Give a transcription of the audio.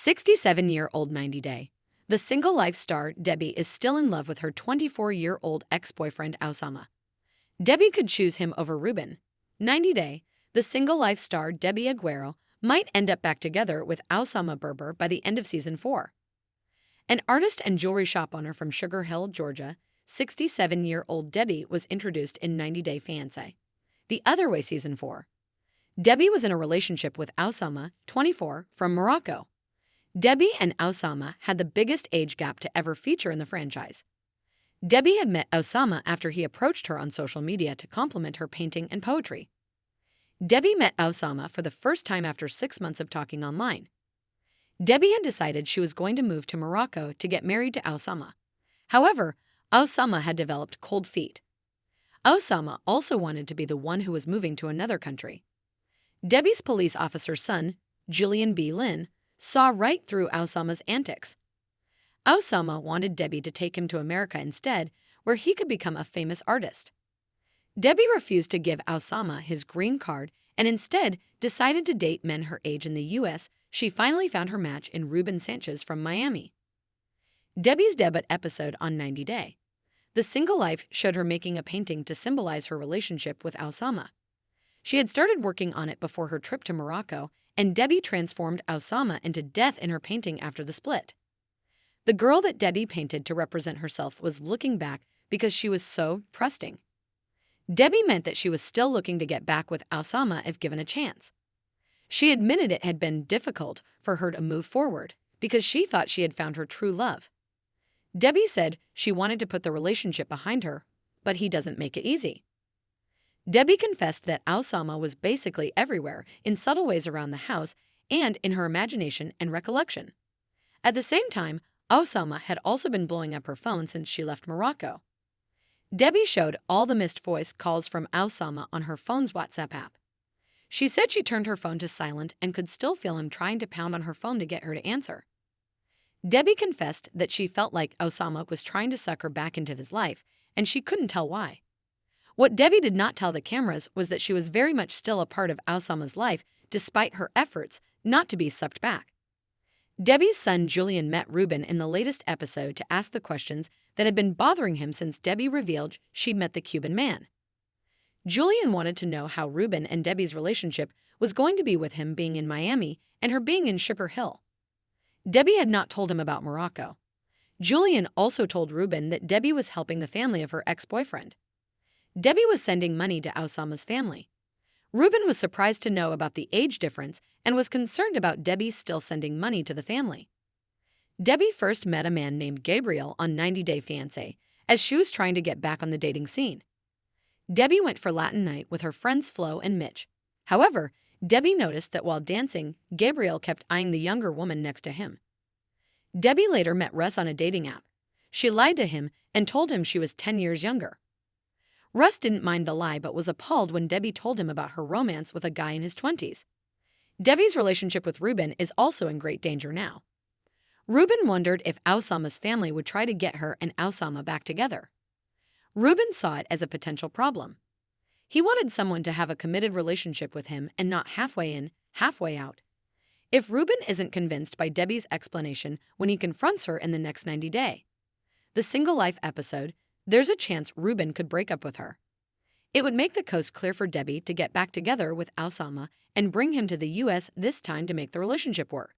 67-year-old 90 Day. The single life star Debbie is still in love with her 24-year-old ex-boyfriend Oussama. Debbie could choose him over Ruben. 90 Day. The single life star Debbie Aguero might end up back together with Oussama Berber by the end of season 4. An artist and jewelry shop owner from Sugar Hill, Georgia, 67-year-old Debbie was introduced in 90 Day Fiancé. The Other Way season 4. Debbie was in a relationship with Oussama, 24, from Morocco. Debbie and Oussama had the biggest age gap to ever feature in the franchise. Debbie had met Oussama after he approached her on social media to compliment her painting and poetry. Debbie met Oussama for the first time after 6 months of talking online. Debbie had decided she was going to move to Morocco to get married to Oussama. However, Oussama had developed cold feet. Oussama also wanted to be the one who was moving to another country. Debbie's police officer's son, Julian B. Lynn, saw right through Oussama's antics. Oussama wanted Debbie to take him to America instead, where he could become a famous artist. Debbie refused to give Oussama his green card and instead decided to date men her age in the U.S. She finally found her match in Ruben Sanchez from Miami. Debbie's debut episode on 90 Day. The Single Life showed her making a painting to symbolize her relationship with Oussama. She had started working on it before her trip to Morocco, and Debbie transformed Oussama into death in her painting after the split. The girl that Debbie painted to represent herself was looking back because she was so trusting. Debbie meant that she was still looking to get back with Oussama if given a chance. She admitted it had been difficult for her to move forward because she thought she had found her true love. Debbie said she wanted to put the relationship behind her, but he doesn't make it easy. Debbie confessed that Oussama was basically everywhere, in subtle ways around the house and in her imagination and recollection. At the same time, Oussama had also been blowing up her phone since she left Morocco. Debbie showed all the missed voice calls from Oussama on her phone's WhatsApp app. She said she turned her phone to silent and could still feel him trying to pound on her phone to get her to answer. Debbie confessed that she felt like Oussama was trying to suck her back into his life, and she couldn't tell why. What Debbie did not tell the cameras was that she was very much still a part of Oussama's life despite her efforts not to be sucked back. Debbie's son Julian met Ruben in the latest episode to ask the questions that had been bothering him since Debbie revealed she'd met the Cuban man. Julian wanted to know how Ruben and Debbie's relationship was going to be with him being in Miami and her being in Sugar Hill. Debbie had not told him about Morocco. Julian also told Ruben that Debbie was helping the family of her ex-boyfriend. Debbie was sending money to Oussama's family. Ruben was surprised to know about the age difference and was concerned about Debbie still sending money to the family. Debbie first met a man named Gabriel on 90 Day Fiancé as she was trying to get back on the dating scene. Debbie went for Latin night with her friends Flo and Mitch. However, Debbie noticed that while dancing, Gabriel kept eyeing the younger woman next to him. Debbie later met Russ on a dating app. She lied to him and told him she was 10 years younger. Russ didn't mind the lie but was appalled when Debbie told him about her romance with a guy in his 20s. Debbie's relationship with Ruben is also in great danger now. Ruben wondered if Oussama's family would try to get her and Oussama back together. Ruben saw it as a potential problem. He wanted someone to have a committed relationship with him and not halfway in, halfway out. If Ruben isn't convinced by Debbie's explanation when he confronts her in the next 90 Day, the Single Life episode, there's a chance Ruben could break up with her. It would make the coast clear for Debbie to get back together with Oussama and bring him to the U.S. this time to make the relationship work.